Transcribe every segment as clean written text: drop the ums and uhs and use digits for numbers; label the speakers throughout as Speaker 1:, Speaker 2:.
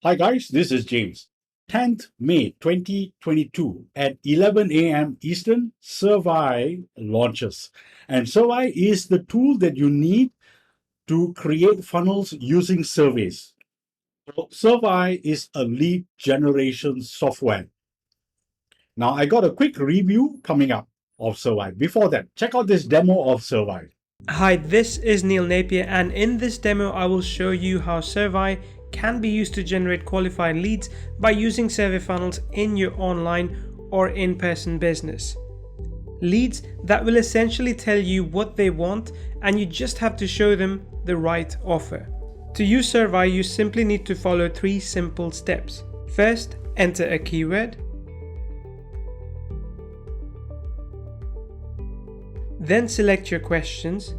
Speaker 1: Hi guys, this is James. 10th May 2022 at 11 a.m. Eastern, SurvAI launches. And SurvAI is the tool that you need to create funnels using surveys. So SurvAI is a lead generation software. Now I got a quick review coming up of SurvAI. Before that, check out this demo of SurvAI.
Speaker 2: Hi, this is Nei Napier, and in this demo I will show you how SurvAI can be used to generate qualified leads by using survey funnels in your online or in-person business. Leads that will essentially tell you what they want, and you just have to show them the right offer. To use SurvAI, you simply need to follow 3 simple steps. First, enter a keyword. Then select your questions.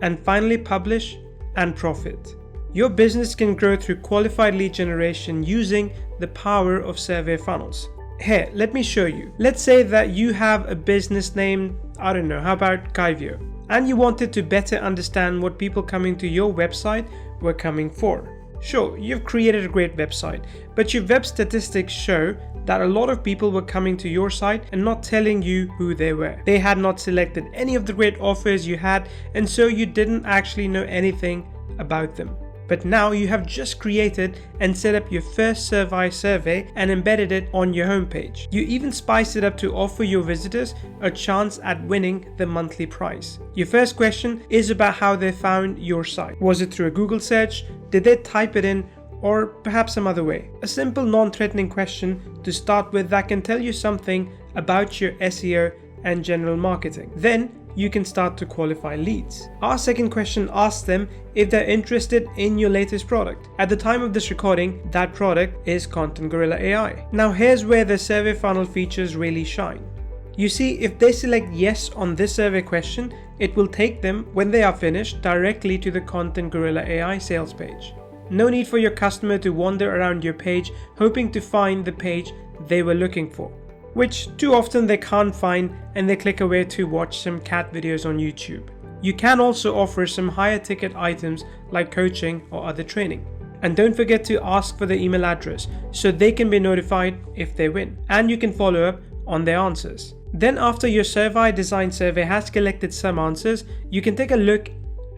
Speaker 2: And finally, publish and profit. Your business can grow through qualified lead generation using the power of survey funnels. Here, let me show you. Let's say that you have a business named, how about Kaivyo, and you wanted to better understand what people coming to your website were coming for. Sure, you've created a great website, but your web statistics show that a lot of people were coming to your site and not telling you who they were. They had not selected any of the great offers you had, and so you didn't actually know anything about them. But now you have just created and set up your first SurvAI survey and embedded it on your homepage. You even spice it up to offer your visitors a chance at winning the monthly prize. Your first question is about how they found your site. Was it through a Google search? Did they type it in? Or perhaps some other way? A simple non-threatening question to start with that can tell you something about your SEO and general marketing. Then you can start to qualify leads. Our second question asks them if they're interested in your latest product. At the time of this recording, that product is Content Gorilla AI. Now here's where the survey funnel features really shine. You see, if they select yes on this survey question, it will take them, when they are finished, directly to the Content Gorilla AI sales page. No need for your customer to wander around your page hoping to find the page they were looking for, which too often they can't find, and they click away to watch some cat videos on YouTube. You can also offer some higher ticket items like coaching or other training. And don't forget to ask for the email address so they can be notified if they win, and you can follow up on their answers. Then after your SurvAI design survey has collected some answers, you can take a look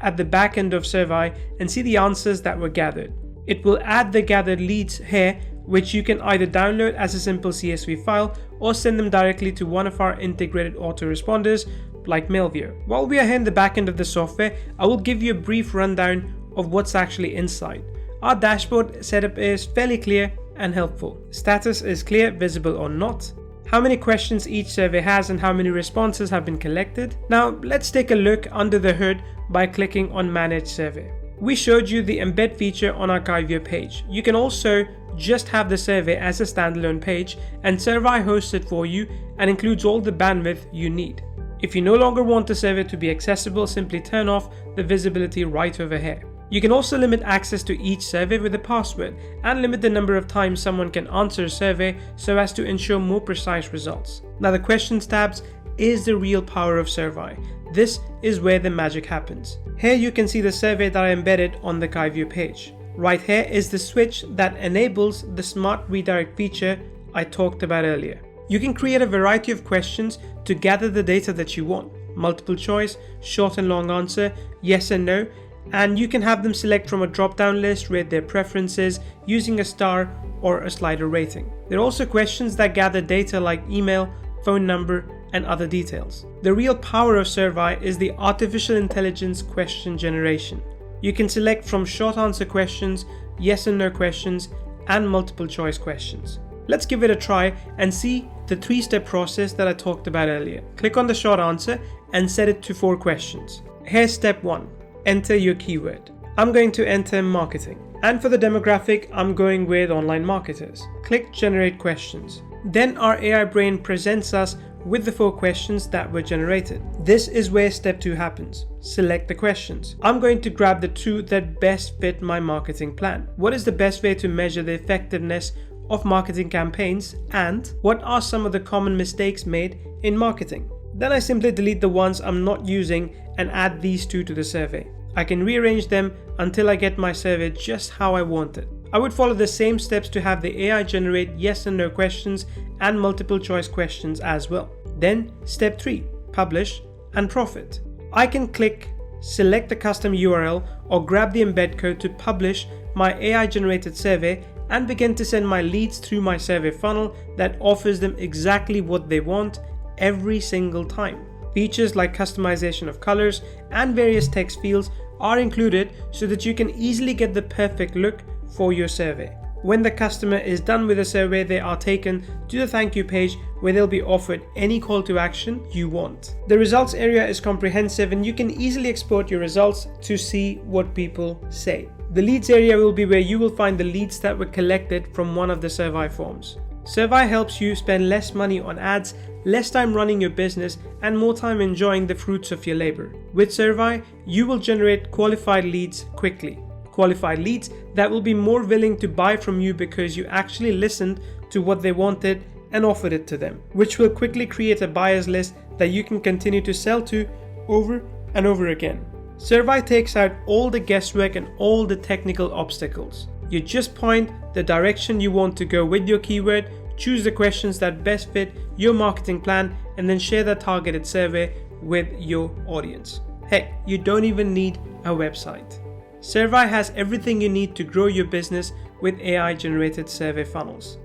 Speaker 2: at the back end of SurvAI and see the answers that were gathered. It will add the gathered leads here, which you can either download as a simple CSV file or send them directly to one of our integrated autoresponders like Mailview. While we are here in the back end of the software, I will give you a brief rundown of what's actually inside. Our dashboard setup is fairly clear and helpful. Status is clear, visible or not. How many questions each survey has and how many responses have been collected. Now let's take a look under the hood by clicking on Manage Survey. We showed you the embed feature on our Kaivyo page. You can also just have the survey as a standalone page, and SurvAI hosts it for you and includes all the bandwidth you need. If you no longer want the survey to be accessible, simply turn off the visibility right over here. You can also limit access to each survey with a password and limit the number of times someone can answer a survey so as to ensure more precise results. Now the questions tabs is the real power of SurvAI. This is where the magic happens. Here you can see the survey that I embedded on the Kaivyo page. Right here is the switch that enables the smart redirect feature I talked about earlier. You can create a variety of questions to gather the data that you want. Multiple choice, short and long answer, yes and no, and you can have them select from a drop-down list, rate their preferences using a star or a slider rating. There are also questions that gather data like email, phone number, and other details. The real power of SurvAI is the artificial intelligence question generation. You can select from short answer questions, yes and no questions, and multiple choice questions. Let's give it a try and see the 3-step process that I talked about earlier. Click on the short answer and set it to 4 questions. Here's step 1. Enter your keyword. I'm going to enter marketing. And for the demographic, I'm going with online marketers. Click generate questions. Then our AI brain presents us with the 4 questions that were generated. This is where step 2 happens. Select the questions. I'm going to grab the 2 that best fit my marketing plan. What is the best way to measure the effectiveness of marketing campaigns, and what are some of the common mistakes made in marketing? Then I simply delete the ones I'm not using and add these 2 to the survey. I can rearrange them until I get my survey just how I want it. I would follow the same steps to have the AI generate yes and no questions and multiple choice questions as well. Then step 3, publish and profit. I can click, select the custom URL or grab the embed code to publish my AI generated survey and begin to send my leads through my survey funnel that offers them exactly what they want every single time. Features like customization of colors and various text fields are included so that you can easily get the perfect look for your survey. When the customer is done with the survey, they are taken to the thank you page where they'll be offered any call to action you want. The results area is comprehensive and you can easily export your results to see what people say. The leads area will be where you will find the leads that were collected from one of the SurvAI forms. SurvAI helps you spend less money on ads, less time running your business, and more time enjoying the fruits of your labor. With SurvAI, you will generate qualified leads quickly. Qualified leads that will be more willing to buy from you because you actually listened to what they wanted and offered it to them, which will quickly create a buyers list that you can continue to sell to over and over again. SurvAI takes out all the guesswork and all the technical obstacles. You just point the direction you want to go with your keyword, choose the questions that best fit your marketing plan, and then share that targeted survey with your audience. Heck, you don't even need a website. SurvAI has everything you need to grow your business with AI-generated survey funnels.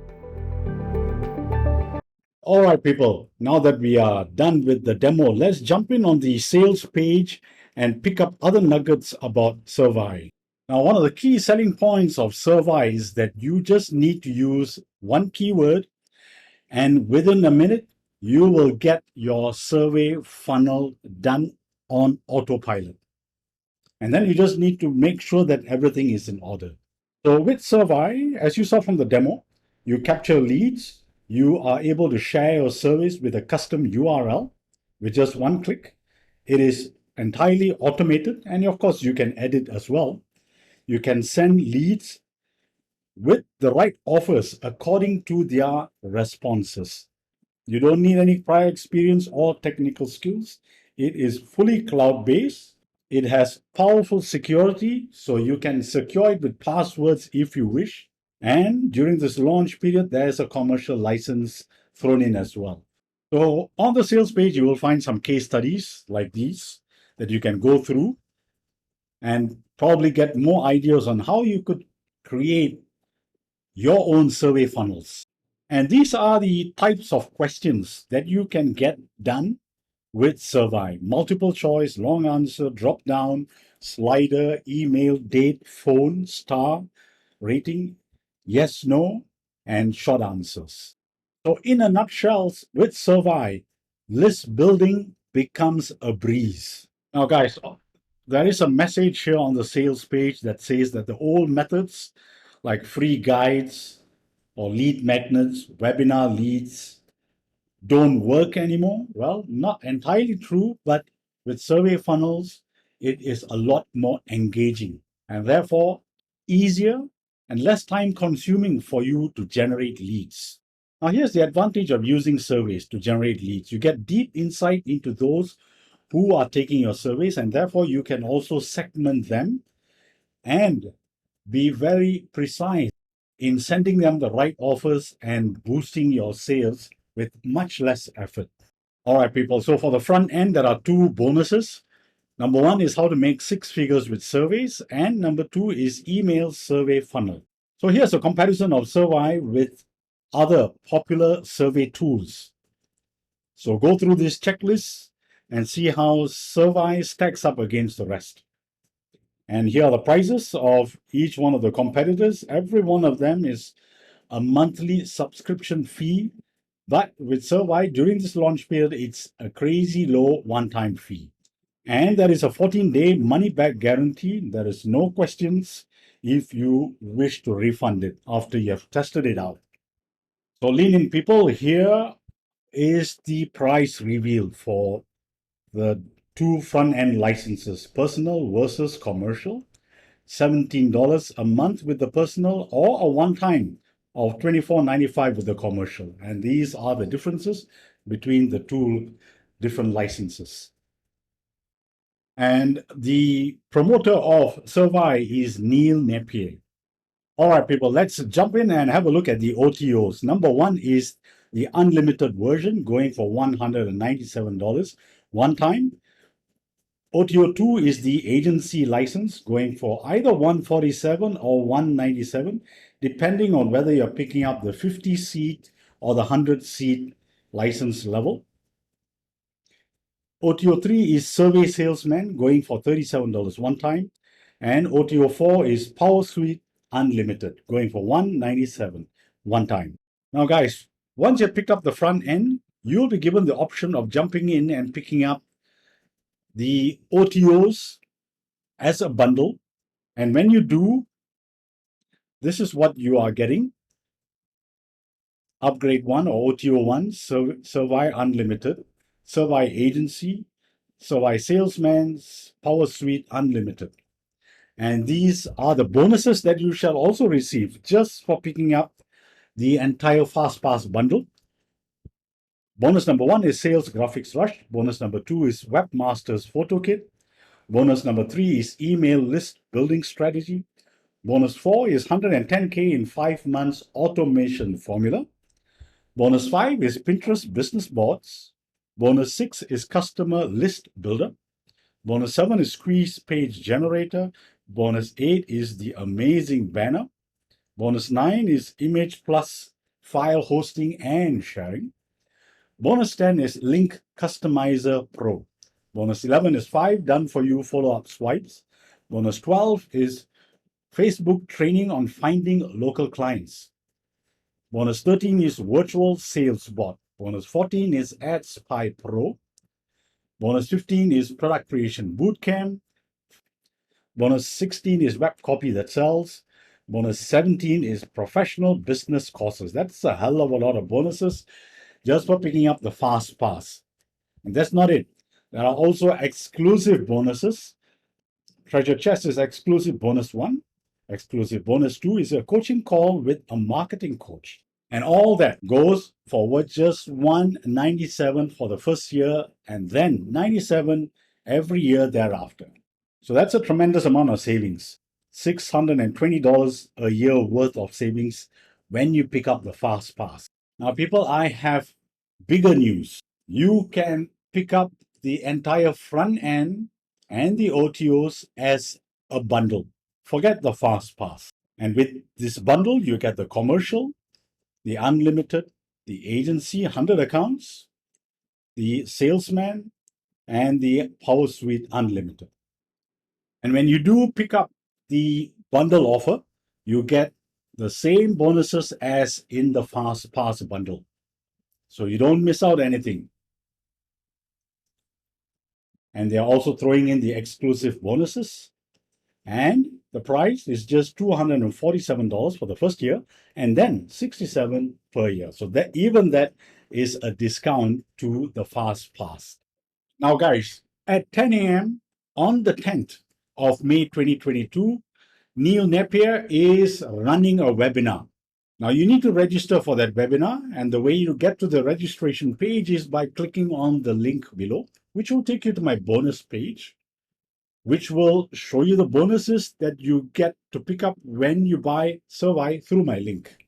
Speaker 1: All right, people, now that we are done with the demo, let's jump in on the sales page and pick up other nuggets about SurvAI. Now, one of the key selling points of SurvAI is that you just need to use one keyword, and within a minute, you will get your survey funnel done on autopilot. And then you just need to make sure that everything is in order. So with SurvAI, as you saw from the demo, you capture leads. You are able to share your service with a custom URL with just one click. It is entirely automated, and of course, you can edit as well. You can send leads with the right offers according to their responses. You don't need any prior experience or technical skills. It is fully cloud-based. It has powerful security, so you can secure it with passwords if you wish. And during this launch period, there's a commercial license thrown in as well. So on the sales page, you will find some case studies like these that you can go through and probably get more ideas on how you could create your own survey funnels. And these are the types of questions that you can get done with SurvAI: multiple choice, long answer, drop down, slider, email, date, phone, star, rating, yes, no, and short answers. So in a nutshell, with SurvAI, list building becomes a breeze. Now, guys, there is a message here on the sales page that says that the old methods like free guides or lead magnets, webinar leads, don't work anymore. Well, not entirely true, but with survey funnels, it is a lot more engaging and therefore easier and less time consuming for you to generate leads. Now, here's the advantage of using surveys to generate leads. You get deep insight into those who are taking your surveys, and therefore you can also segment them and be very precise in sending them the right offers and boosting your sales with much less effort. All right, people. So for the front end, there are 2 bonuses. Number 1 is how to make 6 figures with surveys, and number 2 is email survey funnel. So here's a comparison of SurvAI with other popular survey tools. So go through this checklist and see how SurvAI stacks up against the rest. And here are the prices of each one of the competitors. Every one of them is a monthly subscription fee. But with SurvAI, during this launch period, it's a crazy low one-time fee. And there is a 14-day money-back guarantee. There is no questions if you wish to refund it after you have tested it out. So lean in, people. Here is the price reveal for the 2 front-end licenses, personal versus commercial. $17 a month with the personal, or a one-time of $24.95 with the commercial. And these are the differences between the 2 different licenses. And the promoter of SurvAI is Nei Napier. All right, people, let's jump in and have a look at the OTOs. Number one is the unlimited version going for $197 one time. OTO 2 is the agency license going for either $147 or $197, depending on whether you're picking up the 50-seat or the 100-seat license level. OTO 3 is Survey Salesman going for $37 one time. And OTO 4 is Power Suite Unlimited going for $197 one time. Now, guys, once you've picked up the front end, you'll be given the option of jumping in and picking up the OTOs as a bundle. And when you do, this is what you are getting. Upgrade 1 or OTO 1, SurvAI Unlimited, SurvAI Agency, SurvAI Salesman, Power Suite Unlimited. And these are the bonuses that you shall also receive just for picking up the entire FastPass bundle. Bonus number 1 is Sales Graphics Rush. Bonus number 2 is Webmasters Photo Kit. Bonus number 3 is Email List Building Strategy. Bonus 4 is 110K in 5 months automation formula. Bonus 5 is Pinterest Business Boards. Bonus 6 is Customer List Builder. Bonus 7 is Squeeze Page Generator. Bonus 8 is the Amazing Banner. Bonus 9 is Image Plus File Hosting and Sharing. Bonus 10 is Link Customizer Pro. Bonus 11 is 5 done-for-you follow-up swipes. Bonus 12 is Facebook training on finding local clients. Bonus 13 is Virtual Sales Bot. Bonus 14 is Ad Spy Pro. Bonus 15 is Product Creation Bootcamp. Bonus 16 is Web Copy That Sells. Bonus 17 is Professional Business Courses. That's a hell of a lot of bonuses just for picking up the FastPass. And that's not it. There are also exclusive bonuses. Treasure Chest is exclusive bonus 1. Exclusive bonus 2 is a coaching call with a marketing coach. And all that goes for just $197 for the first year and then $97 every year thereafter. So that's a tremendous amount of savings. $620 a year worth of savings when you pick up the FastPass. Now, people, I have bigger news. You can pick up the entire front end and the OTOs as a bundle. Forget the FastPass. And with this bundle, you get the commercial, the unlimited, the agency, 100 accounts, the salesman, and the Power Suite Unlimited. And when you do pick up the bundle offer, you get the same bonuses as in the FastPass bundle. So you don't miss out anything. And they're also throwing in the exclusive bonuses. And the price is just $247 for the first year and then $67 per year. So that even that is a discount to the FastPass. Now, guys, at 10 a.m. on the 10th of May 2022, Nei Napier is running a webinar. Now, you need to register for that webinar, and the way you get to the registration page is by clicking on the link below, which will take you to my bonus page, which will show you the bonuses that you get to pick up when you buy SurvAI through my link.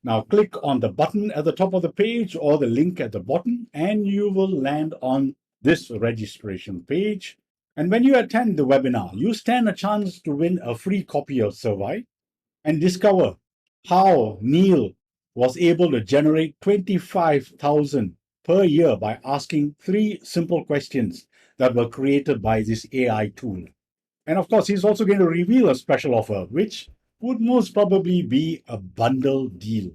Speaker 1: Now, click on the button at the top of the page or the link at the bottom, and you will land on this registration page. And when you attend the webinar, you stand a chance to win a free copy of SurvAI and discover how Nei was able to generate $25,000 per year by asking 3 simple questions that were created by this AI tool. And of course, he's also going to reveal a special offer, which would most probably be a bundle deal.